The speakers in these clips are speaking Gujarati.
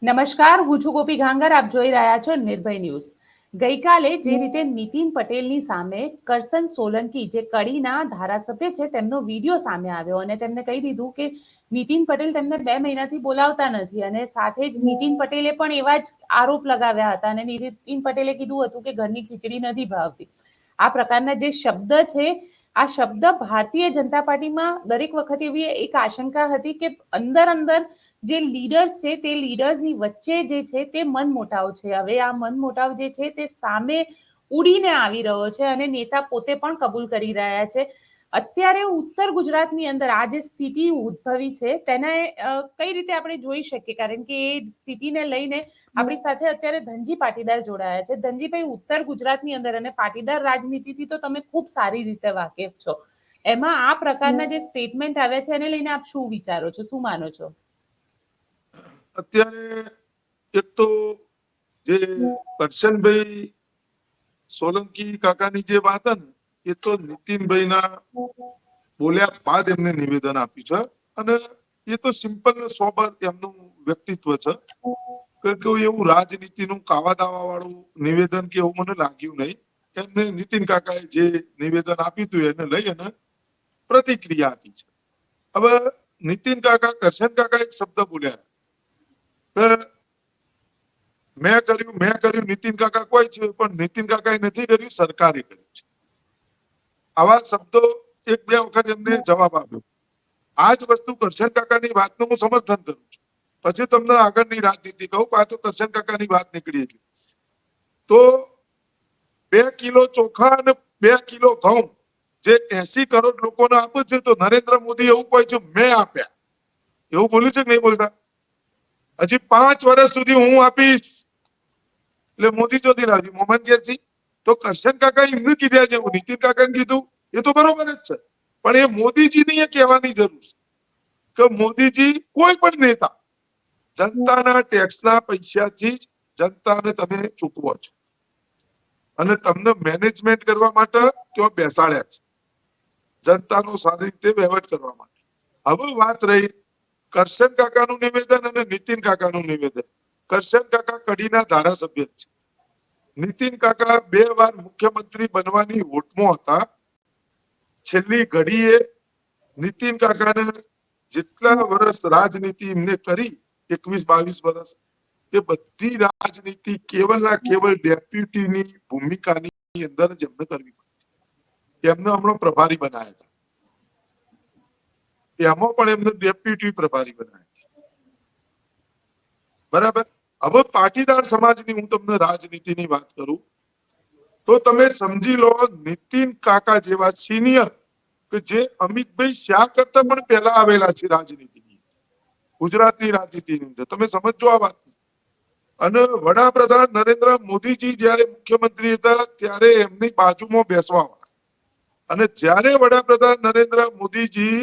નમસ્કાર, હું છું ગોપી ઘાંગર. આપ જોઈ રહ્યા છો નિર્ભય ન્યૂઝ. ગઈકાલે જે રીતે નીતિન પટેલની સામે કરસન સોલંકી, જે કડીના ધારાસભ્ય છે, તેમનો વિડીયો સામે આવ્યો અને તેમને કહી દીધું કે નીતિન પટેલ તેમને 2 મહિનાથી બોલાવતા નથી અને સાથે જ નીતિન પટેલે પણ એવા જ આરોપ લગાવ્યા હતા અને નીતિન પટેલે કીધું હતું કે ઘરની ખીચડી નથી ભાવતી. આ પ્રકારના જે શબ્દ છે, આ શબ્દ ભારતીય જનતા પાર્ટીમાં દરેક વખત એવી એક આશંકા હતી કે અંદર જે લીડર્સ છે તે લીડર્સની વચ્ચે જે છે તે મનમોટાવ છે. હવે આ મનમોટાવ જે છે તે સામે ઉડીને આવી રહ્યો છે અને નેતા પોતે પણ કબૂલ કરી રહ્યા છે. અત્યારે ઉત્તર ગુજરાતની અંદર આ જે સ્થિતિ ઉદ્ભવી છે તેને કઈ રીતે આપણે જોઈ શકીએ, કારણ કે એ સ્થિતિને લઈને આપણી સાથે અત્યારે ધનજી પાટીદાર જોડાયા છે. ધનજીભાઈ, ઉત્તર ગુજરાતની અંદર અને પાટીદાર રાજનીતિથી તો તમે ખૂબ સારી રીતે વાકેફ છો, એમાં આ પ્રકારના જે સ્ટેટમેન્ટ આવ્યા છે એને લઈને આપ શું વિચારો છો, શું માનો છો? અત્યારે એક તો જે કરશનભાઈ સોલંકી કાકાની જે વાત ને, એ તો નીતિનભાઈના બોલ્યા બાદ એમને નિવેદન આપ્યું છે અને એ તો સિમ્પલ ને સોબર એમનું વ્યક્તિત્વ છે કે એવું રાજનીતિનું કાવા દાવા વાળું નિવેદન કે એવું મને લાગ્યું નહીં. એમને નીતિન કાકાએ જે નિવેદન આપ્યું હતું એને લઈ અને પ્રતિક્રિયા આપી છે. હવે નીતિન કાકા, કરશન કાકા એક શબ્દ બોલ્યા, મેં કર્યું નીતિન કાકા કોઈ છે, પણ નીતિન કાકાએ નથી કર્યું, સરકારે કર્યું છે. આવા શબ્દો એક બે વખત એમને જવાબ આપ્યો. આ જ વસ્તુ કરશન કાકાની વાતનું હું સમર્થન કરું છું. પછી તમને આગળની રાજનીતિ કહું. આ તો કરશન કાકાની વાત નીકળી હતી. તો 2 કિલો ચોખા અને 2 કિલો ઘઉં જે 80 કરોડ લોકોને આપે છે, તો નરેન્દ્ર મોદી એવું કહે છે મેં આપ્યા, એવું બોલ્યું છે કે નહીં બોલતા? હજી 5 વર્ષ સુધી હું આપીશ, એટલે મોદી ચોથી લાવજી મોહમ્મદ ગેરથી. તો કરશન કાકા એમને કીધા છે, નીતિન કાકાને કીધું, એ તો બરોબર જ છે, પણ એ મોદીજીની એ કહેવાની જરૂર છે કે મોદીજી કોઈ પણ નેતા જનતાના ટેક્સના પૈસાથી જ જનતાને તમે ચૂકવો છો અને તમને મેનેજમેન્ટ કરવા માટે ત્યાં બેસાડ્યા છે, જનતાનો સારી રીતે વહીવટ કરવા માટે. હવે વાત રહી કરશન કાકાનું નિવેદન અને નીતિન કાકાનું નિવેદન. કરશન કાકા કડીના ધારાસભ્ય છે. નીતિન કાકા 2 વાર મુખ્યમંત્રી બનવાની હોટમાં હતા. છેલ્લી ઘડીએ નીતિન કાકાને જેટલા વર્ષ રાજનીતિ એમને કરી, 21-22 વર્ષ, એ બધી રાજનીતિ કેવલના કેવલ ડેપ્યુટીની ભૂમિકાની અંદર જ એમને કરવી પડી. એમને હમણાં પ્રભારી બનાવ્યા હતા, એમાં પણ એમને ડેપ્યુટી પ્રભારી બનાવ્યા. બરાબર. હવે પાટીદાર સમાજની હું તમને રાજનીતિની વાત કરું તો તમે સમજી લો, નીતિન કાકા જેવા સિનિયર કે જે અમિતભાઈ શાહ કરતા પણ પહેલા આવેલા છે રાજનીતિની, ગુજરાતની રાજનીતિની અંદર, તમે સમજો આ વાત. અને વડાપ્રધાન નરેન્દ્ર મોદીજી જયારે મુખ્યમંત્રી હતા ત્યારે એમની બાજુમાં બેસવા, અને જ્યારે વડાપ્રધાન નરેન્દ્ર મોદીજી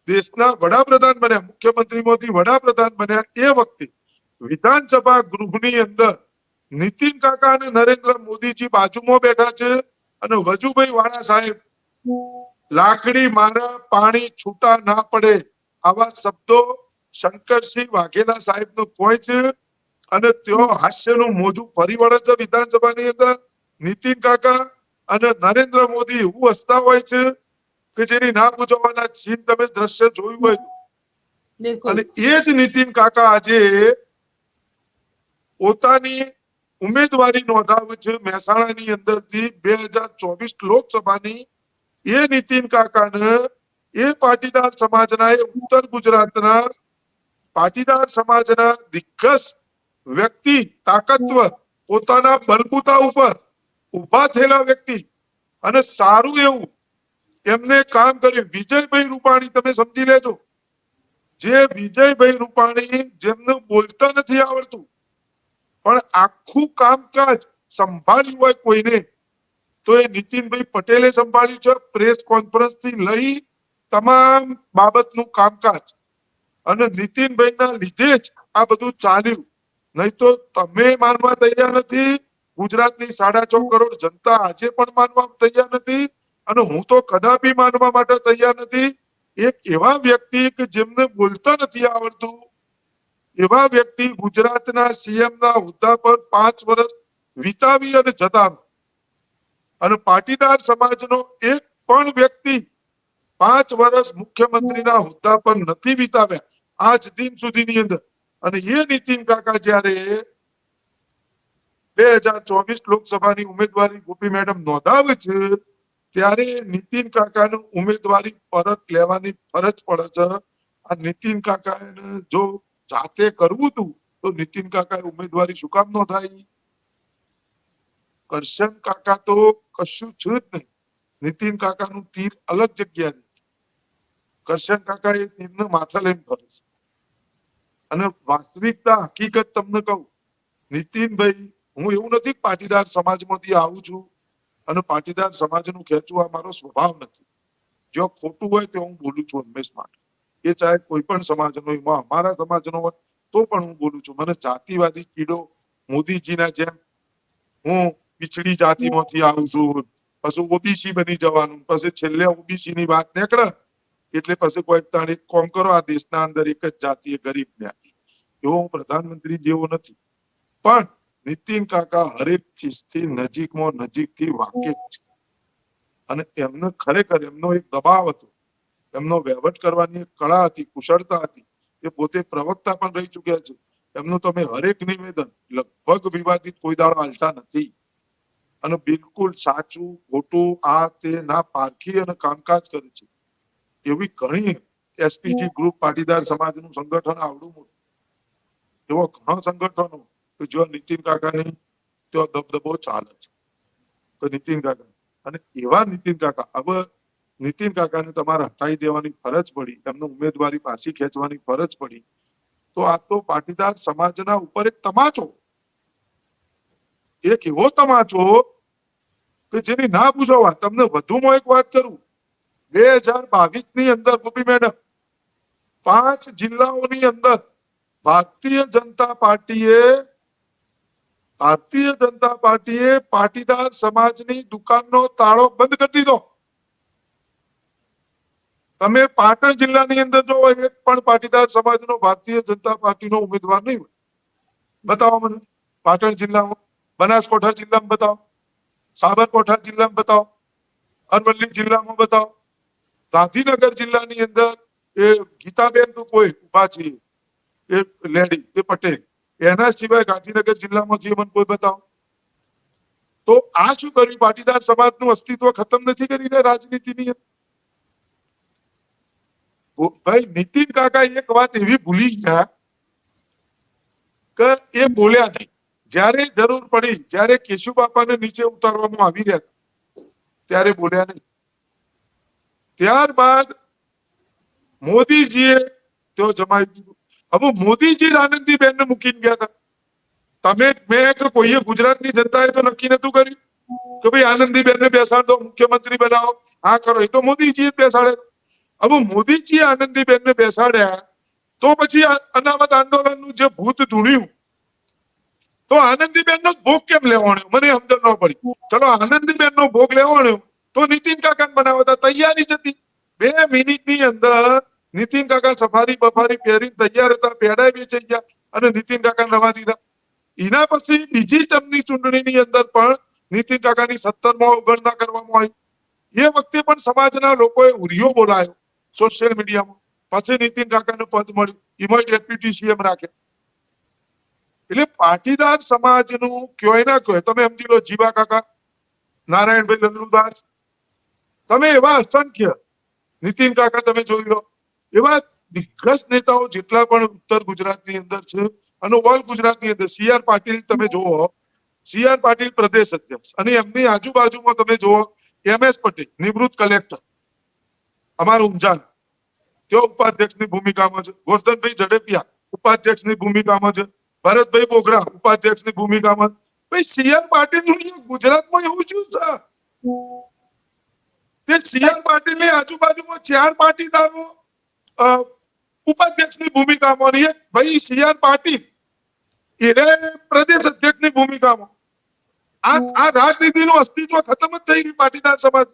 દેશના વડાપ્રધાન બન્યા, મુખ્યમંત્રીમાંથી વડાપ્રધાન બન્યા, એ વખતે વિધાનસભા ગૃહની અંદર નીતિન કાકા અને નરેન્દ્ર મોદીજી બાજુમાં બેઠા છે અને વજુભાઈ વાળા સાહેબ લાકડી મારા પાણી છૂટા ના પડે આવા શબ્દો શંકરસિંહ વાઘેલા સાહેબ નો કોઈ છે અને તેઓ હાસ્યનું મોજું ફરી વળે છે વિધાનસભાની અંદર. નીતિન કાકા અને નરેન્દ્ર મોદી એવું હસતા હોય છે કે જેની ના પૂછવાના સીન તમે દ્રશ્ય જોયું હોય. અને એ જ નીતિન કાકા આજે પોતાની ઉમેદવારી નોંધાવી છે મહેસાણાની અંદરથી 2024 લોકસભાની. એ નીતિન કાકાને એ પાટીદાર સમાજના, એ ઉત્તર ગુજરાતના પાટીદાર સમાજના દિગ્ગજ વ્યક્તિ, તાકાતવર, પોતાના બલબૂતા ઉપર ઉભા થયેલા વ્યક્તિ અને સારું એવું એમને કામ કર્યું. વિજયભાઈ રૂપાણી તમે સમજી લેજો, જે વિજયભાઈ રૂપાણી જેમને બોલતા નથી આવડતું પણ આખું કામકાજ સંભાળ્યું હોય કોઈને, તો એ નીતિનભાઈ પટેલે સંભાળ્યું છે. પ્રેસ કોન્ફરન્સ થી લઈ તમામ બાબતનું કામકાજ અને નીતિનભાઈના લીધે જ આ બધું ચાલ્યું. નહીં તો તમે માનવા તૈયાર નથી, ગુજરાતની 6.5 કરોડ જનતા આજે પણ માનવા તૈયાર નથી, અને હું તો કદાપી માનવા માટે તૈયાર નથી. એક એવા વ્યક્તિ કે જેમને બોલતા નથી આવડતું એવા વ્યક્તિ ગુજરાતના સીએમ ના હોદ્દા પર 5 વર્ષ વિતાવી અને જતા રહે. અને પાટીદાર સમાજનો એક પણ વ્યક્તિ 5 વર્ષ મુખ્યમંત્રીના હોદ્દા પર નથી વિતાવ્યા આજ દિન સુધીની અંદર. અને એ નીતિન કાકા જ્યારે 2024 લોકસભાની ઉમેદવારી ગોપી મેડમ નોંધાવે છે ત્યારે નીતિન કાકાનું ઉમેદવારી પરત લેવાની ફરજ પડે છે. આ નીતિન કાકાને જો જાતે કરવું હતું તો નીતિન કાકાએ ઉમેદવારી શું કામ નોંધાવી? કરશન કાકા તો કશું છે જ નહીં. નીતિન કાકાનું તીર અલગ જગ્યાએ, કરશન કાકા એ તીરને માથા લઈને ફરે છે. અને વાસ્તવિકતા હકીકત તમને કહું નીતિનભાઈ, હું એવું નથી કે પાટીદાર સમાજમાંથી આવું છું અને પાટીદાર સમાજનું ખેંચવું આ મારો સ્વભાવ નથી. જો ખોટું હોય તો હું બોલું છું હંમેશ માટે. એ ચાહે કોઈ પણ સમાજનો હોય, અમારા સમાજનો હોય તો પણ હું બોલું છું. મને જાતિવાદી કીડો મોદીજીના જેમ હું પીછડી જાતિમાંથી આવું છું પછી ઓબીસી બની જવાનું, પછી છેલ્લે ઓબીસી ની વાત નીકળે એટલે પછી કોઈ તાણે કોમ કરો આ દેશના અંદર એક જ જાતિ ગરીબ જ્ઞાતિ. એવો હું પ્રધાનમંત્રી જેવો નથી. પણ નીતિન કાકા હરેક ચીજથી નજીકમાં નજીકથી વાકેફ છે. અને એમને ખરેખર એમનો એક દબાવ હતો, એમનો વહીવટ કરવાની એક કળા હતી, કુશળતા હતી. એ પોતે પ્રવક્તા પણ રહી ચુક્યા છે. એમનું તમે હરેક નિવેદન લગભગ વિવાદિત કોઈ દાડો હાલતા નથી. અને બિલકુલ સાચું ખોટું આ તે ના પારખી અને કામકાજ કરે છે. એવી ઘણી એસપીજી ગ્રુપ પાટીદાર સમાજનું સંગઠન આવડું મોટું, એવો ઘણા સંગઠનો કે જો નીતિન કાકાની તો દબદબો ચાલે છે. તો નીતિન કાકા અને એવા નીતિન કાકા, હવે નીતિન કાકાને તમારે હટાવી દેવાની ફરજ પડી, એમનો ઉમેદવારી પાછી ખેંચવાની ફરજ પડી. તો આ તો પાટીદાર સમાજના ઉપર એક તમાચો, એક એવો તમાચો કે જેની ના પૂછવા. તમને વધુમાં એક વાત કરું, 2022 ની અંદર ગોપી મેડમ 5 જિલ્લાઓની અંદર ભારતીય જનતા પાર્ટીએ પાટીદાર સમાજની દુકાનનો તાળો બંધ કરી દીધો. તમે પાટણ જિલ્લાની અંદર જો એક પણ પાટીદાર સમાજનો ભારતીય જનતા પાર્ટીનો ઉમેદવાર નહીં હોય, બતાવો મને. પાટણ જિલ્લામાં, બનાસકાંઠા જિલ્લામાં બતાવો, સાબરકાંઠા જિલ્લામાં બતાવો, અરવલ્લી જિલ્લામાં બતાવો, ગાંધીનગર જિલ્લાની અંદર એ ગીતાબેન કોઈ ઉભા છે એ લેડી, એ પટેલ, એના સિવાય ગાંધીનગર જિલ્લામાંથી મને કોઈ બતાવો. તો આ શું કર્યું? પાટીદાર સમાજનું અસ્તિત્વ ખતમ નથી કરીને રાજનીતિની અંદર. ભાઈ નીતિન કાકા એક વાત એવી ભૂલી ગયા કે એ બોલ્યા નહીં. જ્યારે જરૂર પડી, જ્યારે કેશુબાપાને નીચે ઉતારવામાં આવી રહ્યા ત્યારે બોલ્યા નહીં. ત્યારબાદ મોદીજીએ તેઓ જમાવી દીધું. હવે મોદીજી આનંદીબેનને મૂકીને ગયા હતા. મેં કોઈએ ગુજરાતની જનતાએ તો નક્કી નતું કર્યું કે ભાઈ આનંદીબેનને બેસાડ દો, મુખ્યમંત્રી બનાવો, આ કરો. એ તો મોદીજીએ બેસાડે. હવે મોદીજીએ આનંદીબેનને બેસાડ્યા તો પછી અનામત આંદોલનનું જે ભૂત ધૂણ્યું તો આનંદીબેનનો ભોગ કેમ લેવાનો? મને સમજણ ન પડી. ચલો આનંદીબેનનો ભોગ લેવાનો તો નીતિન કાકાને બનાવતા તૈયારી જ હતી. 2 મિનિટની અંદર નીતિન કાકા સફારી બફારી પહેરીને તૈયાર હતા, પેડા વેચાઈ ગયા અને નીતિન કાકાને રવા દીધા. એના પછી બીજી ટર્મની ચૂંટણીની અંદર પણ નીતિન કાકાની 17માં અવગણના કરવામાં આવી. એ વખતે પણ સમાજના લોકોએ ઉરિયો બોલાયો સોશિયલ મીડિયામાં. પછી નીતિન કાકાને પદ મળ્યું, એમાં ડેપ્યુટી સીએમ રાખ્યા. એટલે પાટીદાર સમાજનું કયોય ના કયોય, તમે સમજી લો જીવા કાકા, નારાયણભાઈ લલ્લુદાસ, તમે એવા અસંખ્ય, નીતિન કાકા તમે જોઈ લો, એવા દિગ્ગજ નેતાઓ જેટલા પણ ઉત્તર ગુજરાતની અંદર છે અને ઓલ ગુજરાતની અંદર. CR પાટીલ તમે જુઓ, CR પાટીલ પ્રદેશ અધ્યક્ષ, અને એમની આજુબાજુમાં તમે જુઓ MS પટેલ નિવૃત્ત કલેક્ટર અમારું ઊંઝાના, તેઓ ઉપાધ્યક્ષની ભૂમિકામાં છે. ગોરધનભાઈ ઝડપિયા ઉપાધ્યક્ષની ભૂમિકામાં છે. ભરતભાઈ બોગરા ઉપાધ્યક્ષની ભૂમિકામાં. ભાઈ CR પાટીલનું ગુજરાતમાં એવું શું છે? તે CR પાટીલની આજુબાજુમાં 4 પાટીદારો ઉપાધ્યક્ષની ભૂમિકામાં, એક ભાઈ CR પાટીલ એને પ્રદેશ અધ્યક્ષની ભૂમિકામાં. આ રાજનીતિનું અસ્તિત્વ ખતમ જ થઈ ગયું પાટીદાર સમાજ.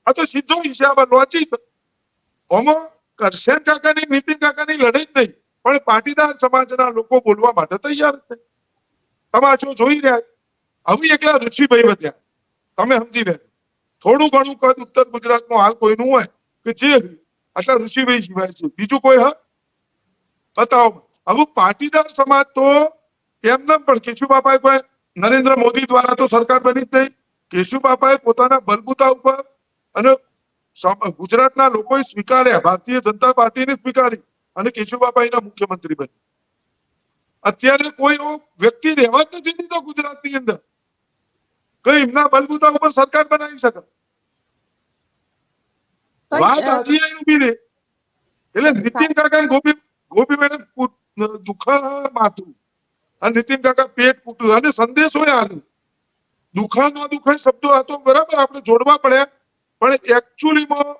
આ તો સીધો હિસાબ લોચિક. ઓમો કરશન કાકાની નીતિન કાકાની લડાઈ જ નહીં, પણ પાટીદાર સમાજના લોકો બોલવા માટે તૈયાર નથી. તમાશો જોઈ રહ્યા છે. હવે એકલા ઋષિભાઈ વધ્યા, તમે સમજી લે. થોડું ઘણું કદ ઉત્તર ગુજરાતમાં હાલ કોઈનું હોય કે જે આટલા ઋષિભાઈ સિવાય છે, બીજું કોઈ હા બતાવો. હવે પાટીદાર સમાજ તો એમને પણ કેશુબાપાએ કોઈ નરેન્દ્ર મોદી દ્વારા તો સરકાર બની જ નહીં. કેશુબાપાએ પોતાના બલબૂતા ઉપર અને ગુજરાતના લોકોએ સ્વીકાર્યા, ભારતીય જનતા પાર્ટીને સ્વીકારી અને કેશુબાપાઈના મુખ્યમંત્રી બન્યા. અત્યારે કોઈ એવો વ્યક્તિ રહેવા જ નથી દીધો ગુજરાતની અંદર કે એમના બલબૂતા ઉપર સરકાર બનાવી શકે. વાત હજી અહીં ઉભી રહે. એટલે નીતિન કાકા ગોપી મેડમ દુઃખા માથું અને નીતિન કાકા પેટ કૂટ્યું અને સંદેશો આલ્યું. દુઃખા ના દુઃખા શબ્દો આ તો બરાબર આપણે જોડવા પડ્યા, પણ એકચ્યુઅલીમાં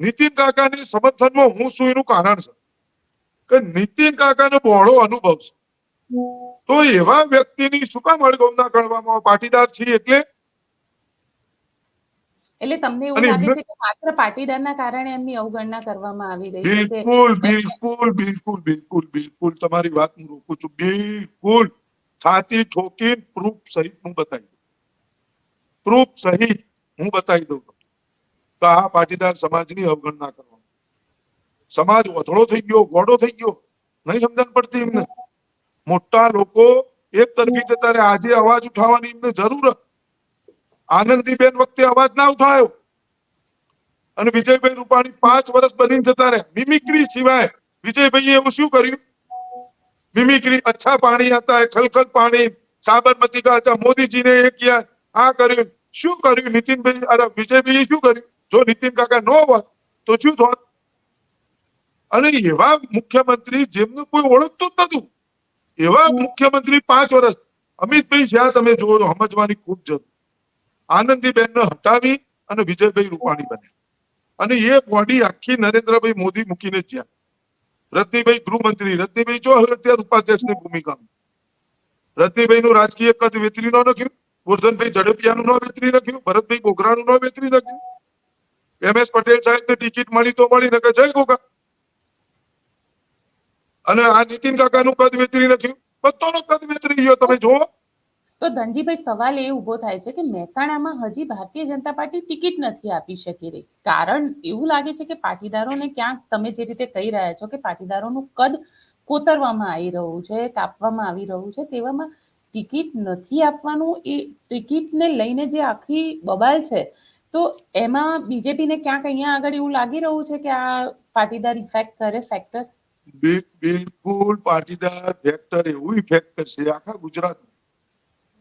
નીતિન કાકાની સમર્થનમાં હું શું એનું કારણ છે કે નીતિન કાકાનો બહોળો અનુભવ છે. તો એવા વ્યક્તિની શું કામ અવગણના કરવામાં? પાટીદાર છીએ એટલે તમને એવું લાગે છે કે માત્ર પાટીદારના કારણે એમની અવગણના કરવામાં આવી રહી છે? બિલકુલ બિલકુલ બિલકુલ બિલકુલ બિલકુલ તમારી વાત હું રોકું છું. બિલકુલ છાતી ઠોકી પ્રૂફ સહિત હું બતાવી દઉં. પ્રૂફ સહિત હું બતાવી દઉં તો આ પાટીદાર સમાજની અવગણના કરવામાં. સમાજ વધળો થઈ ગયો, ગોડો થઈ ગયો, નહીં સમજણ પડતી એમને. મોટા લોકો એક તરફી જતા રહે. આજે અવાજ ઉઠાવવાની એમને જરૂર. આનંદીબેન વખતે અવાજ ના ઉઠાયો અને વિજયભાઈ રૂપાણી 5 વર્ષ બનીને જતા રહ્યા. મિમિક્રી સિવાય વિજયભાઈએ એવું શું કર્યું? મિમિક્રી, અચ્છા પાણી આતા હે, ખલખલ પાણી, સાબરમતી કા અચ્છા, મોદીજીને એ કિયા, આ કર્યું. શું કર્યું નીતિનભાઈ? અરે વિજયભાઈએ શું કર્યું? જો નીતિન કાકા ન હોત તો શું થોત? અને એવા મુખ્યમંત્રી જેમનું કોઈ ઓળખતું જ નતું, એવા મુખ્યમંત્રી 5 વર્ષ. અમિતભાઈ જ્યાં તમે જોયો, સમજવાની ખૂબ જરૂર. આનંદીબેનને હટાવી અને વિજયભાઈ રૂપાણી બન્યા અને એ બોડી આખી નરેન્દ્રભાઈ મોદી મૂકીને જ્યાં. રજનીભાઈ ગૃહમંત્રી, રજનીભાઈ જો હવે અત્યારે ઉપાધ્યક્ષની ભૂમિકામાં. રજનીભાઈનું રાજકીય કદ વેતરી ન નાખ્યું, ગોરધનભાઈ ઝડપિયાનું ન વેતરી નાખ્યું, ભરતભાઈ બોગરાનું ન વેતરી નાખ્યું. MS પટેલ સાહેબને ટિકિટ મળી તો મળી, નકર જય ગોગા. અને આ નીતિન કાકાનું કદ વેતરી નાખ્યું, બધાનો કદ વેતરી ગયો. તમે જુઓ. તો ધનજીભાઈ, સવાલ એ ઉભો થાય છે કે મહેસાણામાં હજી ભારતીય જનતા પાર્ટી ટિકિટ નથી આપી શકી રહી. કારણ એવું લાગે છે કે પાટીદારોને ક્યાંક, તમે જે રીતે કહી રહ્યા છો કે પાટીદારોનું કદ કોતરવામાં આવી રહ્યું છે, કાપવામાં આવી રહ્યું છે, તેવામાં ટિકિટ નથી આપવાનું, એ ટિકિટને લઈને જે આખી બબાલ છે, તો એમાં બીજેપીને ક્યાંક અહીંયા આગળ એવું લાગી રહ્યું છે કે આ પાટીદાર ઇફેક્ટ કરે ફેક્ટર? બિલકુલ પાટીદાર ફેક્ટર એવું ઇફેક્ટ કરશે આખા ગુજરાતમાં.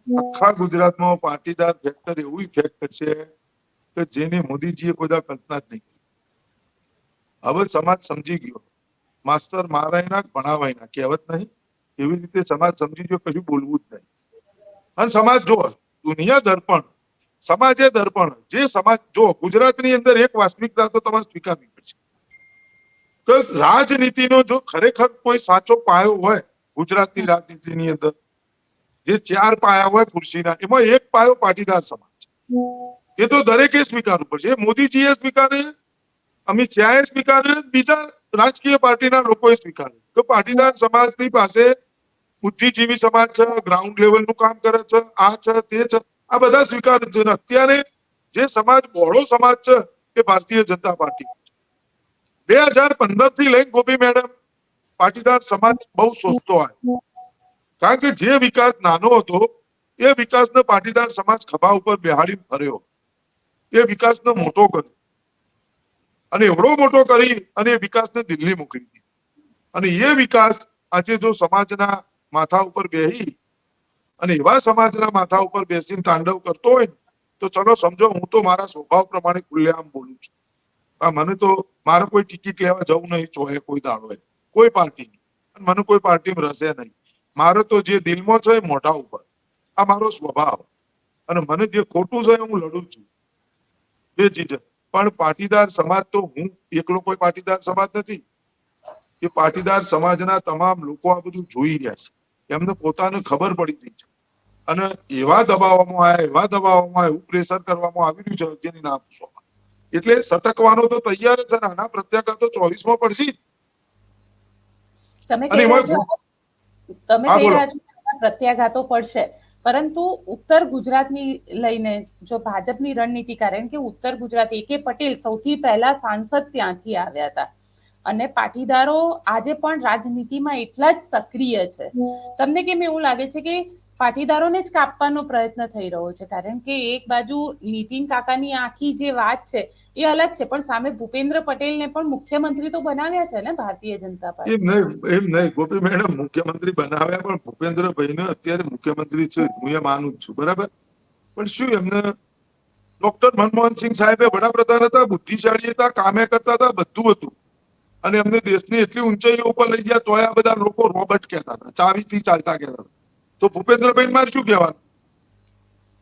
આખા ગુજરાતમાં પાટીદાર ફેક્ટર એવું ઇફેક્ટ કરશે કે જેની મોદીજીએ કોઈ કલ્પના જ નહીં. હવે સમાજ સમજી ગયો. માસ્ટર મારાયના ભણાવાયના કહેવત નહીં, એવી રીતે સમાજ સમજી ગયો, કશું બોલવું જ નહીં. અને સમાજ જો દુનિયા દર્પણ, સમાજે દર્પણ. જે સમાજ જો ગુજરાતની અંદર એક વાસ્તવિકતા તો તમારે સ્વીકારવી પડશે કે રાજનીતિનો જો ખરેખર કોઈ સાચો પાયો હોય ગુજરાતની રાજનીતિની અંદર, જે 4 પાયા હોય ખુરશીના, એમાં એક પાયો પાટીદાર સમાજ છે. એ તો દરેકે સ્વીકારવું પડશે. મોદીજીએ સ્વીકારે, અમિત શાહે સ્વીકારે, બીજા રાજકીય પાર્ટીના લોકોએ સ્વીકારે કે પાટીદાર સમાજની પાસે બુદ્ધિજીવી સમાજ છે, ગ્રાઉન્ડ લેવલનું કામ કરે છે, આ છે તે છે, આ બધા સ્વીકારે છે. અત્યારે જે સમાજ બહોળો સમાજ છે એ ભારતીય જનતા પાર્ટી. 2015 થી લઈને ગોપી મેડમ પાટીદાર સમાજ બહુ સોચતો આવ્યો, કારણ કે જે વિકાસ નાનો હતો એ વિકાસને પાટીદાર સમાજ ખભા ઉપર બેહાડીને ફર્યો, એ વિકાસને મોટો કર્યો અને એવડો મોટો કરી અને એ વિકાસને દિલ્હી મોકલી દીધો. અને એ વિકાસ આજે જો સમાજના માથા ઉપર બેહી અને એવા સમાજના માથા ઉપર બેસીને તાંડવ કરતો હોય તો ચલો સમજો, હું તો મારા સ્વભાવ પ્રમાણે ખુલ્લેઆમ બોલું છું. મને તો મારે કોઈ ટિકિટ લેવા જવું નહીં, ચોહે કોઈ દાડો કોઈ પાર્ટી, મને કોઈ પાર્ટીમાં રસે નહીં. મારે તો જે દિલમાં છે એ મોઢા ઉપર, આ મારો સ્વભાવ. અને મને જે ખોટું છે હું લડું છું, બે ચીજ. પણ પાટીદાર સમાજ તો હું એકલો કોઈ પાટીદાર સમાજ નથી. એ પાટીદાર સમાજના તમામ લોકો આ બધું જોઈ રહ્યા છે, એમને પોતાને ખબર પડી ગઈ છે અને એવા દબાવવામાં એવું પ્રેશર કરવામાં આવી રહ્યું છે જેની ના પૂછો. એટલે સટકવાનો તો તૈયાર જ છે. આના પ્રત્યાઘાત તો 24માં પડશે. તમે અને કહી એમાં રહ્યા છો તમે હા કહી બોલો. રહ્યા છો કે આના પ્રત્યાઘાતો પડશે, પરંતુ ઉત્તર ગુજરાતની લઈને જો ભાજપની રણનીતિ, કારણ કે ઉત્તર ગુજરાત AK પટેલ સૌથી પહેલા સાંસદ ત્યાંથી આવ્યા હતા અને પાટીદારો આજે પણ રાજનીતિમાં એટલા જ સક્રિય છે. તમને કેમ એવું લાગે છે કે પાટીદારોને જ કાપવાનો પ્રયત્ન થઈ રહ્યો છે? કારણ કે એક બાજુ નીતિન કાકાની આખી જે વાત છે એ અલગ છે, પણ સામે ભૂપેન્દ્ર પટેલને પણ મુખ્યમંત્રી તો બનાવ્યા છે ને ભારતીય જનતા પાર્ટી. એમ નહીં ગોપી મેડમ, મુખ્યમંત્રી બનાવ્યા પણ ભૂપેન્દ્રભાઈને અત્યારે મુખ્યમંત્રી છે, હું એ માનું જ છું, બરાબર. પણ શું એમને ડોક્ટર મનમોહનસિંહ સાહેબે વડાપ્રધાન હતા, બુદ્ધિશાળી હતા, કામે કરતા હતા, બધું હતું, અને એમને દેશની એટલી ઊંચાઈઓ ઉપર લઈ ગયા તોય આ બધા લોકો રોબોટ કહેતા હતા, ચાવીથી ચાલતા કહેતા હતા. તો ભૂપેન્દ્રભાઈ મારે શું કહેવાનું?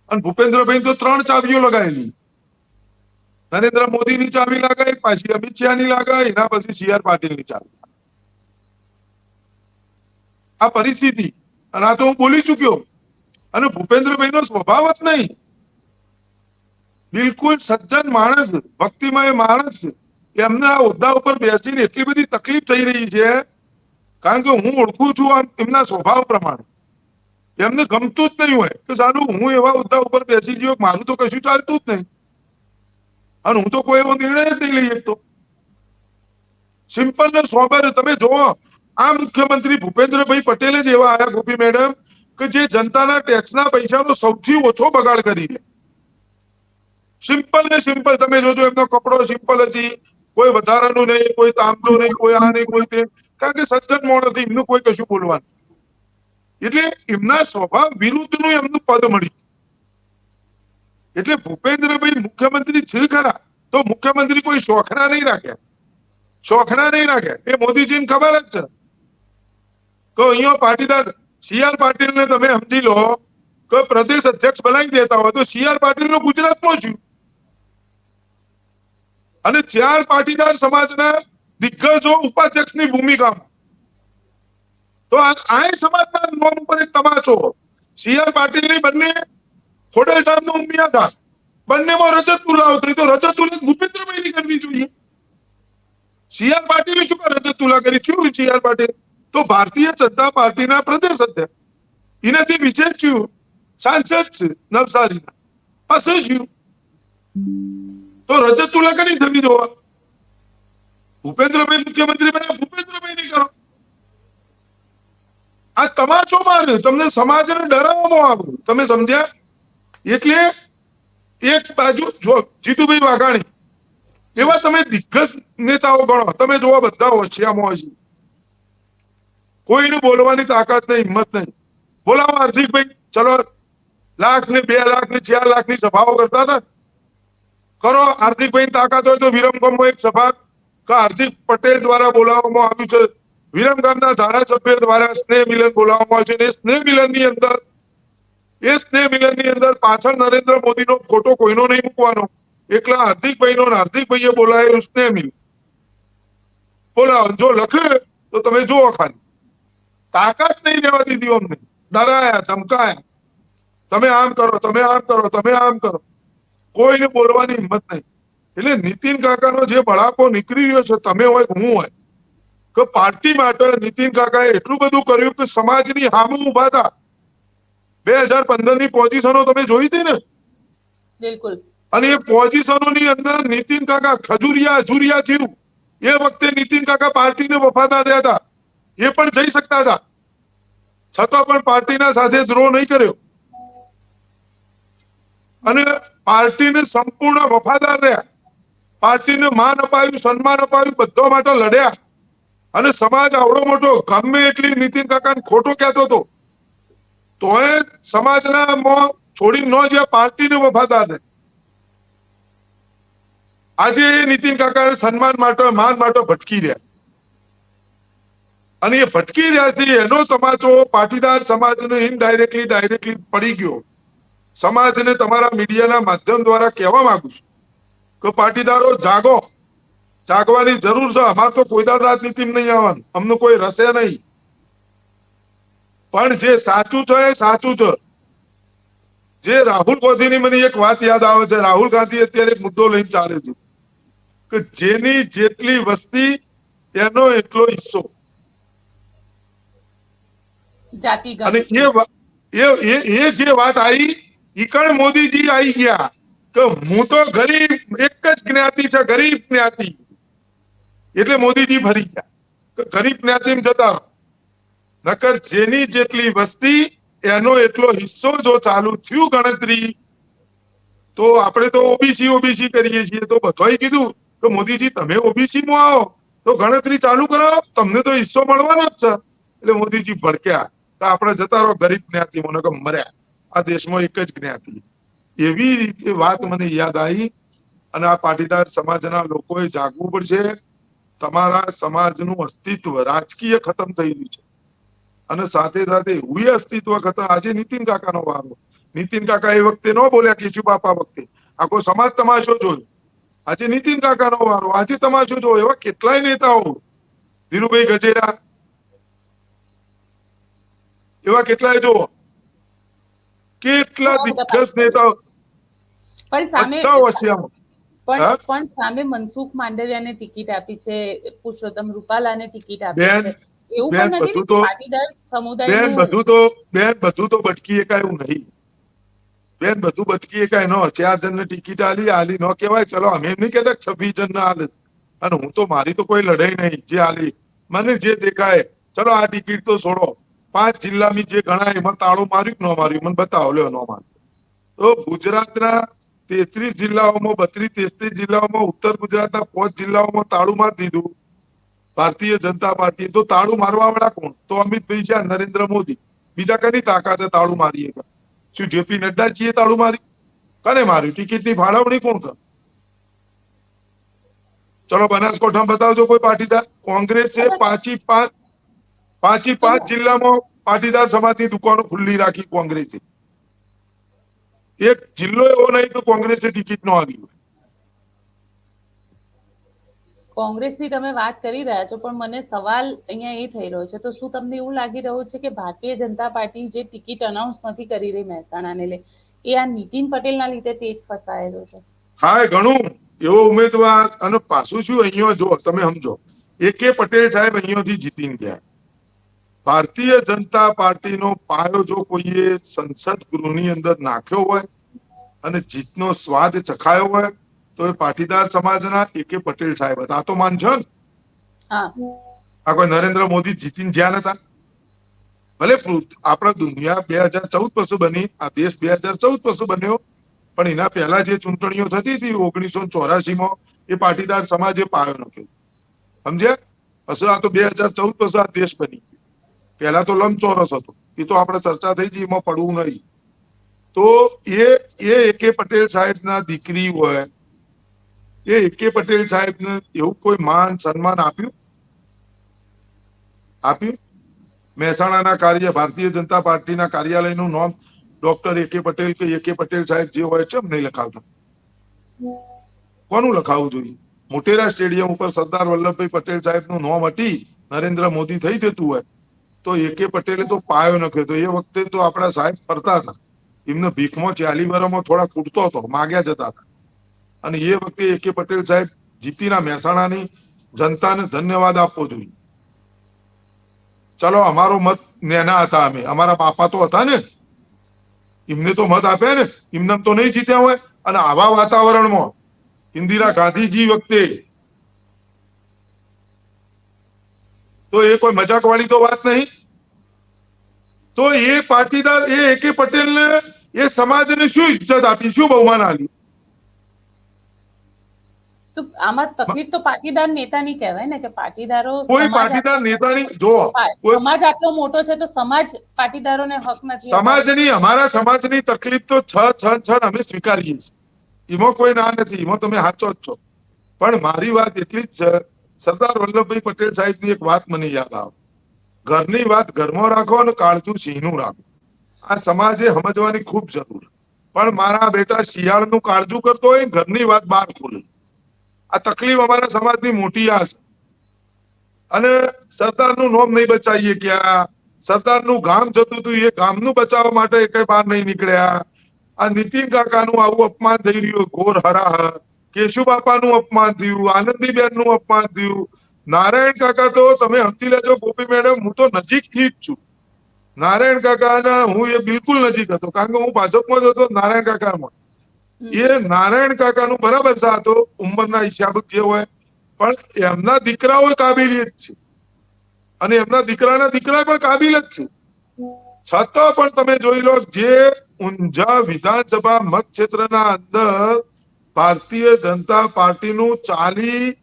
અને ભૂપેન્દ્રભાઈ તો 3 ચાવીઓ લગાવેલી. નરેન્દ્ર મોદીની ચાવી લગાવી, પાછી અમિત શાહની લગાવી, એના પછી CR પાટીલની ચાવી. આ પરિસ્થિતિ, અને આ તો હું બોલી ચુક્યો. અને ભૂપેન્દ્રભાઈનો સ્વભાવ જ નહીં, બિલકુલ સજ્જન માણસ, ભક્તિમય માણસ. એમને આ હોદ્દા ઉપર બેસીને એટલી બધી તકલીફ થઈ રહી છે, કારણ કે હું ઓળખું છું એમના સ્વભાવ પ્રમાણે. એમને ગમતું જ નહીં હોય કે સારું હું એવા હોદ્દા ઉપર બેસી ગયો, મારું તો કશું ચાલતું જ નહીં, અને હું તો કોઈ એવો નિર્ણય જ નહીં લઈ શકતો. સિમ્પલ ને સોબર. તમે જોવો, આ મુખ્યમંત્રી ભૂપેન્દ્રભાઈ પટેલે જ એવા આયા ગોપી મેડમ કે જે જનતાના ટેક્સના પૈસાનો સૌથી ઓછો બગાડ કરી દે. સિમ્પલ ને સિમ્પલ. તમે જોજો, એમનો કપડો સિમ્પલ હશે, કોઈ વધારાનું નહીં, કોઈ તામજો નહીં, કોઈ આ નહીં, કોઈ તે, કારણ કે સજ્જન માણસ, એમનું કોઈ કશું બોલવાનું. એટલે એમના સ્વભાવ વિરુદ્ધનું એમનું પદ મળ્યું. એટલે ભૂપેન્દ્રભાઈ મુખ્યમંત્રી છે ખરા, તો મુખ્યમંત્રી કોઈ શોખના નહીં રાખે, શોખના નહીં રાખે. એ મોદીજીને ખબર જ છે કે અહીંયા પાટીદાર CR પાટીલને તમે સમજી લો કે પ્રદેશ અધ્યક્ષ બનાવી દેતા હોય તો CR પાટીલનું ગુજરાતમાં છું, અને 4 પાટીદાર સમાજના દિગ્ગજો ઉપાધ્યક્ષની ભૂમિકામાં. તો આ સમાજના નામ ઉપર એક તમાચો. CR પાટીલની બંને ખોડલધામનો ઉમિયા હતા, બંનેમાં રજત તુલાવ થઈ, તો રજત તુલા ભૂપેન્દ્રભાઈની કરવી જોઈએ. CR પાટીલે શું રજત તુલા કરી? શું CR પાટીલ તો ભારતીય જનતા પાર્ટીના પ્રદેશ અધ્યક્ષ, એનાથી વિશેષ છું સાંસદ છે નવસારીના, પાસે તો રજત તુલા કરી થવી જોવા. ભૂપેન્દ્રભાઈ મુખ્યમંત્રી બન્યા, ભૂપેન્દ્રભાઈ નહીં કરો. આ તમાચો મારે, તમને સમાજને ડરાવવામાં આવે, તમે સમજ્યા? એટલે એક બાજુ જો જીતુભાઈ વાઘાણી એવા તમે દિગ્ગજ નેતાઓ ગણો, તમે જોવા બધા હોશિયારમાં હોય છે, કોઈને બોલવાની તાકાત નહીં, હિંમત નહીં. બોલાવો હાર્દિકભાઈ, ચલો 1 લાખ ને 2 લાખ ને 4 લાખની સભાઓ કરતા હતા, કરો. હાર્દિકભાઈ તાકાત હોય તો વિરમગામમાં એક સભા હાર્દિક પટેલ દ્વારા બોલાવવામાં આવ્યું છે, વિરમગામના ધારાસભ્ય દ્વારા સ્નેહ મિલન બોલાવવામાં આવ્યું છે. એ સ્નેહ મિલનની અંદર પાછળ નરેન્દ્ર મોદીનો ફોટો કોઈનો નહીં મૂકવાનો, એકલા હાર્દિકભાઈનો, હાર્દિકભાઈએ બોલાયેલું સ્નેહ મિલન બોલાવો. જો લખે તો તમે જુઓ, ખાલી તાકાત નહીં રહેવા દીધી અમને, ડરાયા, ધમકાયા, તમે આમ કરો, તમે આમ કરો, તમે આમ કરો, કોઈને બોલવાની હિંમત નહીં. એટલે નીતિન કાકાનો જે બળાપો નીકળી રહ્યો છે, તમે હોય હું હોય, કે પાર્ટી માટે નીતિન કાકાએ એટલું બધું કર્યું કે સમાજની સામે ઉભા હતા. 2015ની પોઝિશનો તમે જોઈ હતી ને? બિલકુલ. અને એ પોઝિશનોની અંદર નીતિન કાકા ખજુરિયા અજુરિયા થયું. એ વખતે નીતિન કાકા પાર્ટીને વફાદાર રહ્યા હતા, એ પણ જઈ શકતા હતા, છતાં પણ પાર્ટીના સાથે દ્રોહ નહીં કર્યો, અને પાર્ટીને સંપૂર્ણ વફાદાર રહ્યા. પાર્ટીને માન અપાયું, સન્માન અપાયું, બધા માટે લડ્યા. અને સમાજ આવડો મોટો ગમે એટલી નીતિન કાકાને ખોટો કહેતો હતો, તોય સમાજના મોં છોડી ન જ્યાં પાર્ટીને વફાદાર રહે. આજે નીતિન કાકા સન્માન માટે, માન માટે ભટકી રહ્યા, અને એ ભટકી રહ્યા છે. એનો તમાચો પાટીદાર સમાજને ઇનડાયરેક્ટલી ડાયરેક્ટલી પડી ગયો. સમાજને તમારા મીડિયાના માધ્યમ દ્વારા કહેવા માંગુ છું કે પાટીદારો જાગો, જાગવાની જરૂર છે. અમારે તો કોઈ દાડ રાજનીતિમાં નહીં આવવાનું, અમને કોઈ રસે નહીં, પણ જે સાચું છે એ સાચું છે. જે રાહુલ ગાંધીની મને એક વાત યાદ આવે છે. રાહુલ ગાંધી અત્યારે એક મુદ્દો લઈને ચાલે છે કે જેની જેટલી વસ્તી એનો એટલો હિસ્સો. જાતિગત અને એ જે વાત આવી ઈકણ મોદીજી આવી ગયા કે હું તો ગરીબ એક જ જ્ઞાતિ છે, ગરીબ જ્ઞાતિ, એટલે મોદીજી ફરી ગયા કે ગરીબ જ્ઞાતિ જતા રહો. નકર જેની જેટલી વસ્તી એનો એટલો હિસ્સો જો ચાલુ થયું ગણતરી, તો આપણે તો ઓબીસી કરીએ છીએ, તો બધાએ કીધું કે મોદીજી તમે ઓબીસી માં આવો તો ગણતરી ચાલુ કરાવો, તમને તો હિસ્સો મળવાનો જ છે. એટલે મોદીજી ભડક્યા કે આપણે જતા રહો ગરીબ જ્ઞાતિ, મને કે મર્યા, આ દેશમાં એક જ જ્ઞાતિ. એવી રીતે વાત મને યાદ આવી. અને આ પાટીદાર સમાજના લોકોએ જાગવું પડશે. તમારા સમાજનું અસ્તિત્વ રાજકીય ખતમ થઈ ગયું છે, અને સાથે સાથે એવું અસ્તિત્વ ખતમ. આજે નીતિન કાકાનો વારો. નીતિન કાકા એ વખતે ન બોલ્યા, કેશુ બાપા વખતે આખો સમાજ તમાશો જોયો. આજે નીતિન કાકાનો વારો, આજે તમાશો જોયો. એવા કેટલાય નેતાઓ, ધીરુભાઈ ગજેરા, એવા કેટલાય જો કેટલા દિગ્ગજ નેતાઓ પણ સામે બધા હોશિયાર. પણ સામે મનસુખ માંડવિયાને ટિકિટ આપી છે, પુરુષોત્તમ રૂપાલાને ટિકિટ આપી છે. એવું પણ નથી ને પાટીદાર સમુદાયનું બધું તો બટકી એકાયું નહીં બેન, બધું બટકી એકાય ન. 4 જણને ટિકિટ આલી ન કહેવાય. ચલો અમે એમ નહીં કહેતા 26 જણને આલે. અને હું તો મારી તો કોઈ લડાઈ નહીં, જે આલી મને જે દેખાય. ચલો આ ટિકિટ તો છોડો, 5 જિલ્લામાં જે ગણાય એમાં તાળું માર્યું ન માર્યું મને બતાવો, લ્યો ન માર્યું. તો ગુજરાતના 33 જિલ્લાઓમાં 32-33 જિલ્લાઓમાં, ઉત્તર ગુજરાતના 5 જિલ્લાઓમાં તાળું મારી દીધું ભારતીય જનતા પાર્ટી. તો તાળું મારવા વાળા કોણ? તો અમિતભાઈ છે, નરેન્દ્ર મોદી. બીજા કની તાકાતે તાળું મારીએ? શું જેપી નડ્ડાજીએ તાળું મારી? કને માર્યું? ટિકિટની ફાળવણી કોણ કર? ચલો બનાસકાંઠામાં બતાવજો કોઈ પાટીદાર. કોંગ્રેસ છે 5 જિલ્લામાં પાટીદાર સમાજની દુકાનો ખુલ્લી રાખી કોંગ્રેસે. એક જિલ્લો એવો નહીં કે કોંગ્રેસે ટિકિટ ન આવી હોય. કોંગ્રેસની તમે વાત કરી રહ્યા છો, પણ મને સવાલ અહીંયા એ થઈ રહ્યો છે, તો શું તમને એવું લાગી રહ્યું છે કે ભારતીય જનતા પાર્ટી જે ટિકિટ અનાઉન્સ નથી કરી રહી મહેસાણાને લે, એ આ નીતિન પટેલના લીધે તેજ ફસાયેલો છે? હા, ઘણું એવો ઉમેદવાર. અને પાછું શું, અહીંયા જો તમે સમજો, AK પટેલ સાહેબ અહીંયાથી જીતીને ગયા. ભારતીય જનતા પાર્ટીનો પાયો જો કોઈએ સંસદ ગૃહની અંદર નાખ્યો હોય અને જીતનો સ્વાદ ચખાયો હોય તો એ પાટીદાર સમાજના AK પટેલ સાહેબ હતા. આ તો માનજો ને. આ કોઈ નરેન્દ્ર મોદી જીતીને જ્યાં નતા. ભલે આપણા દુનિયા 2014 પછી બની, આ દેશ 2014 પછી બન્યો, પણ એના પહેલા જે ચૂંટણીઓ થતી હતી 1984માં, એ પાટીદાર સમાજે પાયો નાખ્યો. સમજ્યા? પછી આ તો 2014 પછી આ દેશ બની. પહેલા તો લંબચોરસ હતો, એ તો આપણે ચર્ચા થઈ ગઈ, એમાં પડવું નહીં. તો એ AK પટેલ સાહેબના દીકરી હોય, એ AK પટેલ સાહેબને એવું કોઈ માન સન્માન આપ્યું? મહેસાણાના ભારતીય જનતા પાર્ટીના કાર્યાલયનું નામ ડોક્ટર AK પટેલ કે AK પટેલ સાહેબ જે હોય છે નહીં લખાવતા? કોનું લખાવવું જોઈએ? મોટેરા સ્ટેડિયમ ઉપર સરદાર વલ્લભભાઈ પટેલ સાહેબનું નામ હટી નરેન્દ્ર મોદી થઈ જતું હોય તો AK પટેલે તો પાયો નાખ્યો. તો એ વખતે તો આપણા સાહેબ ફરતા હતા, એમને ભીખમાં 40 વર્ષમાં થોડા ફૂટતો હતો, માગ્યા જતા હતા. અને એ વખતે AK પટેલ સાહેબ જીતીના મહેસાણાની જનતાને ધન્યવાદ આપવો જોઈએ. ચલો અમારો મત નેના હતા, અમારા બાપા તો હતા ને, એમને તો મત આપ્યા ને, એમને તો નહીં જીત્યા હોય. અને આવા વાતાવરણમાં ઇન્દિરા ગાંધીજી વખતે તો એ કોઈ મજાક વાળી તો વાત નહીં. તો એ પાટીદાર AK પટેલને એ સમાજને શું ઇજ્જત આપી, શું બહુમાન આપ્યું? તો આમાં તકલીફ તો પાટીદાર નેતાની કહેવાય ને, કે પાટીદારો, કોઈ પાટીદાર નેતાની જો સમાજ આટલો મોટો છે તો સમાજ પાટીદારોને હક નથી. સમાજની, અમારા સમાજની તકલીફ તો છ અમે સ્વીકારીએ છીએ, એમાં કોઈ ના નથી, એમાં તમે સાચો જ છો. પણ મારી વાત એટલી જ છે, સરદાર વલ્લભભાઈ પટેલ સાહેબની એક વાત મને યાદ આવે, ઘરની વાત ઘરમાં રાખો અને કાળજું સિંહનું રાખો. આ સમાજે સમજવાની ખૂબ જરૂર. પણ મારા બેટા શિયાળનું કાળજું કરતો હોય, ઘરની વાત બહાર ખોલે. આ તકલીફ અમારા સમાજની મોટી આ છે. અને સરદારનું નામ નહીં બચાવીએ ક્યાં, સરદારનું ગામ જતું હતું, એ ગામનું બચાવવા માટે કઈ બહાર નહીં નીકળ્યા. આ નીતિન કાકાનું આવું અપમાન થઈ રહ્યું, ઘોર હરાહ. કેશુ બાપાનું અપમાન થયું, આનંદીબેનનું અપમાન થયું, નારાયણ કાકા તો તમે સમજી લેજો ગોપી મેડમ, હું તો નજીકથી જ છું, નારાયણ કાકાના હું એ બિલકુલ નથી કરતો, કારણ કે હું ભાજપમાં જ હતો નારાયણ કાકામાં. એ નારાયણ કાકાનું બરાબર સાથ હતો ઉંમરના હિસાબ જે હોય, પણ એમના દીકરાઓ કાબિલિયત છે અને એમના દીકરાના દીકરા પણ કાબિલ જ છે. છતાં પણ તમે જોઈ લો, જે ઊંઝા વિધાનસભા મતક્ષેત્રના અંદર ભારતીય જનતા પાર્ટીનું 40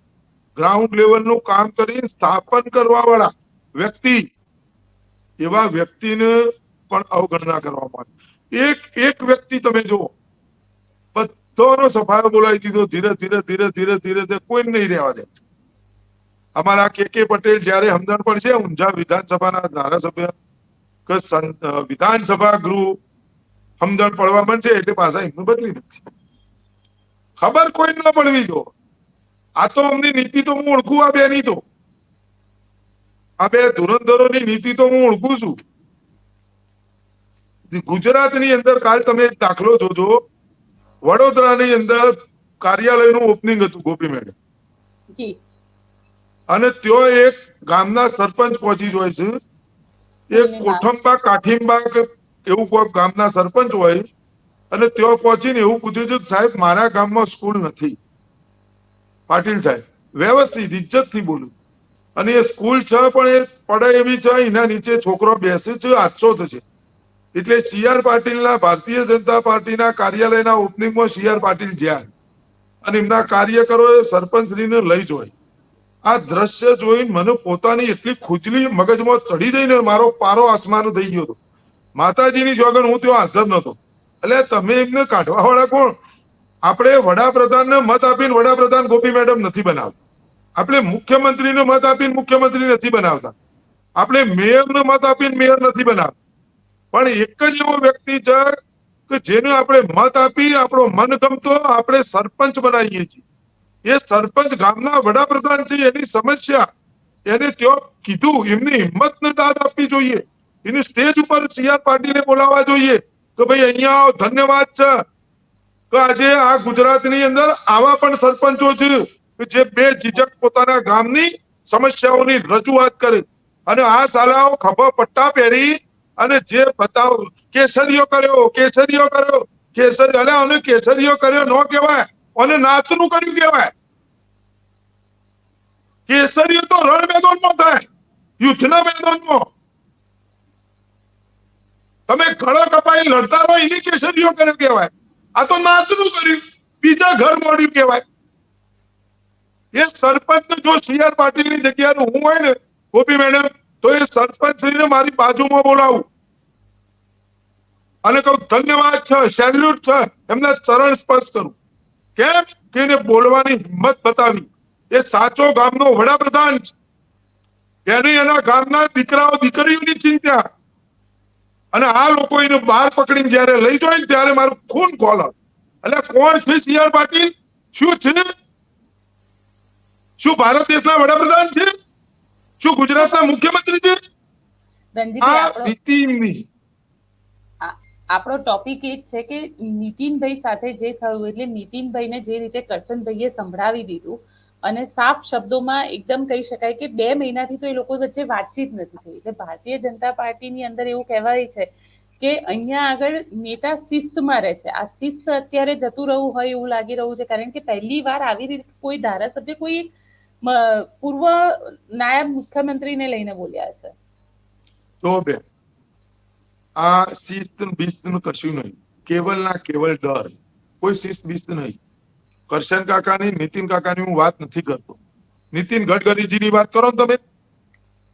ગ્રાઉન્ડ લેવલનું કામ કરી સ્થાપન કરવા વાળા વ્યક્તિ, એવા વ્યક્તિને પણ અવગણના કરવામાં આવી. એક વ્યક્તિ તમે જુઓ, બધાનો સફાયો બોલાવી દીધો. ધીરે ધીરે ધીરે ધીરે ધીરે કોઈ નહીં રહેવા દે. અમારા કે પટેલ જયારે હમદણ પડશે ઊંઝા વિધાનસભાના ધારાસભ્ય કે વિધાનસભા ગૃહ હમદણ પડવા માંડશે એટલે પાછા એમનું બદલી નથી. ખબર કોઈ ન પડવી જો. આ તો અમની નીતિ તો હું ઓળખું, આ બે ની તો, આ બે ધુરંધરોની નીતિ તો હું ઓળખું છું. ગુજરાતની અંદર કાલ તમે એક દાખલો જોજો, વડોદરાની અંદર કાર્યાલયનું ઓપનિંગ હતું ગોપી મેડમ, અને ત્યાં એક ગામના સરપંચ પહોંચી જાય છે. એક કોઠંબા કાઠીંબા કે એવું કોઈ ગામના સરપંચ હોય, અને ત્યાં પહોંચીને એવું પૂછ્યું છે, સાહેબ મારા ગામમાં સ્કૂલ નથી. પાટીલ સાહેબ વ્યવસ્થિત ઇજ્જતથી બોલું, અને એ સ્કૂલ છે પણ એ પડે એવી છે, એના નીચે છોકરો બેસે છે, હાદસો થશે. એટલે CR પાટીલના ભારતીય જનતા પાર્ટીના કાર્યાલયના ઓપનિંગમાં CR પાટીલ ગયા અને એમના કાર્યકરોએ સરપંચશ્રીને લઈ જોઈ. આ દ્રશ્ય જોઈને મને પોતાની એટલી ખુજલી મગજમાં ચડી જઈને મારો પારો આસમાન થઈ ગયો હતો. માતાજીની જોગણ હું ત્યાં હાજર નતો. એટલે તમે એમને કાઢવા વાળા કોણ? આપણે વડાપ્રધાનને મત આપીને વડાપ્રધાન ગોપી મેડમ નથી બનાવતા. આપણે મુખ્યમંત્રીને મત આપીને મુખ્યમંત્રી નથી બનાવતા. આપણે મેયરને મત આપીને મેયર નથી બનાવતા. પણ એક જ એવો વ્યક્તિ છે કે જેને આપણે મત આપી આપણો મનગમતો આપણે સરપંચ બનાવીએ છીએ. એ સરપંચ ગામના વડાપ્રધાન છે. એની સમસ્યા એને ત્યાં કીધું, એમની હિંમતને દાદ આપવી જોઈએ. એને સ્ટેજ ઉપર CR પાટીલે બોલાવવા જોઈએ કે ભાઈ અહીંયા આવો, ધન્યવાદ છે કે આજે આ ગુજરાતની અંદર આવા પણ સરપંચો છે કે જે બે ઝીઝક પોતાના ગામની સમસ્યાઓની રજૂઆત કરે. અને આ સાલાઓ ખભા પટ્ટા પહેરી અને જે બતાવ કેસરીયો કર્યો, કેસરીયો કર્યો, કેસરી, અલે અને કેસરીયો કર્યો ન કહેવાય, અને નાતનું કર્યું કહેવાય. કેસરીયો તો રણ મેદાનમાં થાય, યુદ્ધના મેદાનમાં. તમે ગળો કપાઈ લડતા રહો એની કેસરીયો કર્યો કહેવાય. આ તો નાતનું કર્યું, બીજા ઘર મોડ્યું કહેવાય. એ સરપંચ જો CR પાટીલની જગ્યાએ હું હોય ને ગોપી મેડમ, તો એ સરપંચ શ્રીને મારી બાજુમાં બોલાવું અને કહું ધન્યવાદ છે, સેલ્યુટ છે, એમના ચરણ સ્પર્શ કરું. કેમ કે એને બોલવાની હિંમત બતાવી. એ સાચો ગામનો વડાપ્રધાન છે. એને એના ગામના દીકરાઓ દીકરીઓની ચિંતા, અને આ લોકો એને બહાર પકડીને જયારે લઈ જાય ને ત્યારે મારું ખૂન ખોલે. એટલે કોણ છે CR પાટીલ? શું છે? શું ભારત દેશના વડાપ્રધાન છે? શું ગુજરાતના મુખ્યમંત્રી છે? આ નીતિની આપણો ટોપિક એ જ છે કે નીતિનભાઈ સાથે જે થયું, એટલે નીતિનભાઈને જે રીતે કરશનભાઈએ સંભળાવી દીધું, અને સાફ શબ્દોમાં એકદમ કહી શકાય કે 2 મહિનાથી તો એ લોકો વચ્ચે વાતચીત નથી થઈ. એટલે ભારતીય જનતા પાર્ટીની અંદર એવું કહેવાય છે કે અહીંયા આગળ નેતા શિસ્તમાં રહે છે. આ શિસ્ત અત્યારે જતું રહ્યું હોય એવું લાગી રહ્યું છે, કારણ કે પહેલી વાર આવી રીતે કોઈ ધારાસભ્ય કોઈ પૂર્વ નાયબ મુખ્યમંત્રીને લઈને બોલ્યા છે. તો બે આ શિસ્ત બિસ્ત કશું નહીં, કેવલ ના કેવલ ડર. કોઈ શિસ્ત બિસ્ત નહીં. કરશન કાકાની, નીતિન કાકાની હું વાત નથી કરતો. નીતિન ગડકરીજીની વાત કરો ને તમે,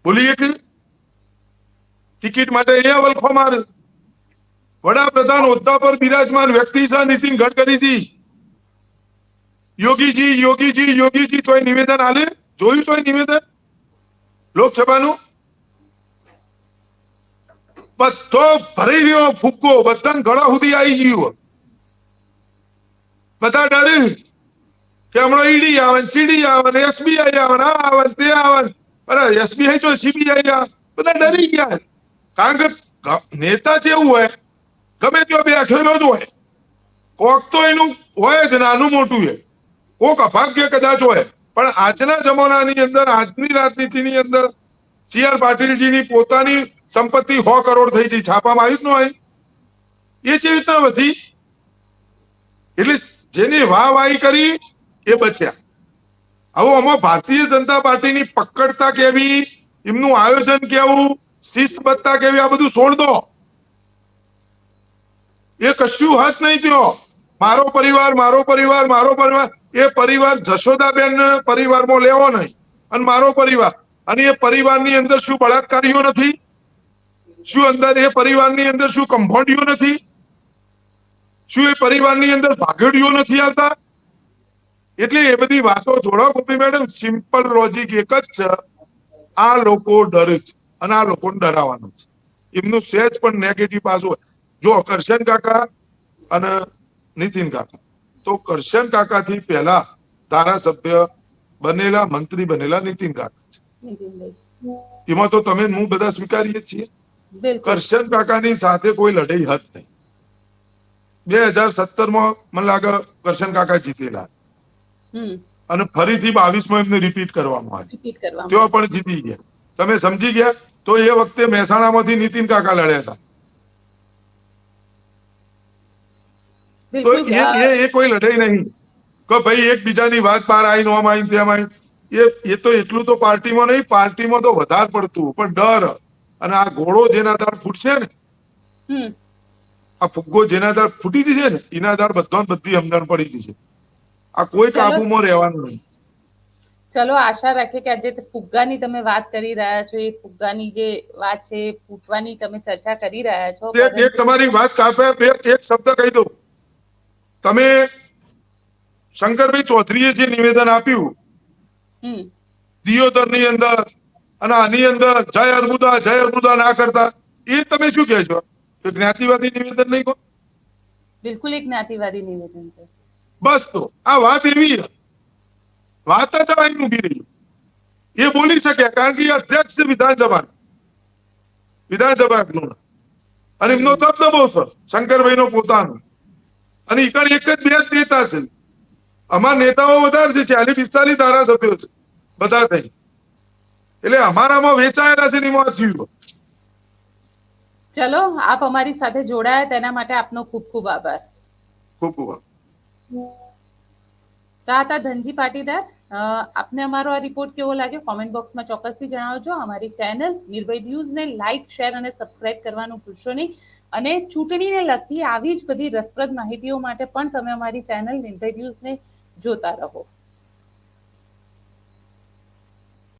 બોલીએ કે ટિકિટ માટે એ વલખો મારે. વડાપ્રધાન હોદ્દા પર બિરાજમાન વ્યક્તિ છે નીતિન ગડકરીજી. યોગીજી યોગીજી યોગીજી ચોય નિવેદન આલે? જોયું ચોય નિવેદન લોકસભાનું? બધો ભરી રહ્યો ફૂગો, બધા ગળા સુધી આવી ગયું. બધા ડરે કે હમણાં ઈડી આવે, સીડી આવે, SBI આવે, આ આવે તે આવે. અરે SBI જો CBI આવે, બધા ડરી ગયા. કારણ કે નેતા જેવું હોય ગમે ત્યાં બેઠેલો જ હોય. કોક તો એનું હોય જ નાનું મોટું હોય, કોક અભાગ્ય કદાચ હોય. પણ આજના જમાનાની અંદર, આજની રાજનીતિની અંદર CR પાટીલજીની પોતાની સંપત્તિ 100 કરોડ થઈ ગઈ, છાપામાં આવ્યું જ ન હોય? એ કેવી રીતના વધી? એટલે જેની વાહવાહી કરી એ બચ્યા. હવે આમાં ભારતીય જનતા પાર્ટીની પકડતા કેવી, એમનું આયોજન કેવું, શિસ્તબદ્ધતા કેવી, આ બધું છોડ દો. એ કશું હાથ નહીં થયો. મારો પરિવાર, મારો પરિવાર, મારો પરિવાર. એ પરિવાર જશોદાબેન પરિવારમાં લેવો નહીં, અને મારો પરિવાર, અને એ પરિવારની અંદર શું બળાત્કારીઓ નથી? શું અંદર એ પરિવારની અંદર શું કંભોડીઓ નથી? શું એ પરિવારની અંદર ભાગડીઓ નથી આવતા? એટલે એ બધી વાતો છોડો ગોપી મેડમ. સિમ્પલ લોજિક એક જ છે, આ લોકો ડરે છે અને આ લોકોને ડરાવવાનું છે. એમનું સહેજ પણ નેગેટિવ પાસું. જો કરશન કાકા અને નીતિન કાકા, તો કરશન કાકાથી પહેલા ધારાસભ્ય બનેલા, મંત્રી બનેલા નીતિન કાકા છે. નીતિનભાઈ, એમાં તો તમે હું બધા સ્વીકારીએ જ છીએ. બિલકુલ. કરશન કાકાની સાથે કોઈ લડાઈ હત નહીં. 2017 મને લાગે કરશન કાકા જીતેલા, હમ અને ફરીથી 22 એમને રિપીટ કરવામાં આવે, રિપીટ કરવામાં તેઓ પણ જીતી ગયા. તમે સમજી ગયા? તો એ વખતે મહેસાણામાંથી નીતિન કાકા લડ્યા હતા. તો બિલકુલ. એ કોઈ લડાઈ નહીં કે ભાઈ એકબીજાની વાત બહાર આવી, નોમ આવી, તેમ આવી. એ તો એટલું તો પાર્ટીમાં નહીં, પાર્ટીમાં તો વધારે પડતું, પણ ડર. અને આ ઘોડો જેના દાળ ફૂટશે ને, હમ આ ફુગ્ગો જેના દાળ ફૂટી જશે ને, એના દાળ બધી સમજણ પડી જશે. આ કોઈ કાબુમાં રહેવાનું નહીં. ચલો આશા રાખીએ કે આજે ફુગ્ગાની તમે વાત કરી રહ્યા છો, એ ફુગ્ગાની જે વાત છે એ ફૂટવાની તમે ચર્ચા કરી રહ્યા છો. એક તમારી વાત કાપે, એક શબ્દ કહી દઉં. તમે શંકરભાઈ ચૌધરીએ જે નિવેદન આપ્યું હમ દિયોદરની અંદર અને આની અંદર જય અર્બુદા ના કરતા, એ તમે શું કહે છો? કે જ્ઞાતિવાદી નિવેદન નહીં કહો? બિલકુલ એક જ્ઞાતિવાદી નિવેદન છે. બસ, તો આ વાત એવી વાત જ અહીં ઉભી રહી. એ બોલી શકે કારણ કે એ અધ્યક્ષ વિધાનસભા અને એમનો દબદબો છે શંકરભાઈ નો પોતાનો. અને ઈકણ એક જ બે જ નેતા છે. અમારા નેતાઓ વધારે છે, 40-45 ધારાસભ્યો છે બધા થઈ. એટલે અમારામાં વેચાયેલા છે ને એમાં થયું. ચલો, આપ અમારી સાથે જોડાયા તેના માટે આપનો ખૂબ ખૂબ આભાર. ખૂબ ખૂબ તો આ હતા ધનજી પાટીદાર. આપને અમારો આ રિપોર્ટ કેવો લાગ્યો કોમેન્ટ બોક્સમાં ચોક્કસથી જણાવજો. અમારી ચેનલ નિર્ભય ન્યૂઝને લાઇક, શેર અને સબસ્ક્રાઇબ કરવાનું ભૂલશો નહીં. અને ચૂંટણીને લગતી આવી જ બધી રસપ્રદ માહિતીઓ માટે પણ તમે અમારી ચેનલ નિર્ભય ન્યૂઝને જોતા રહો.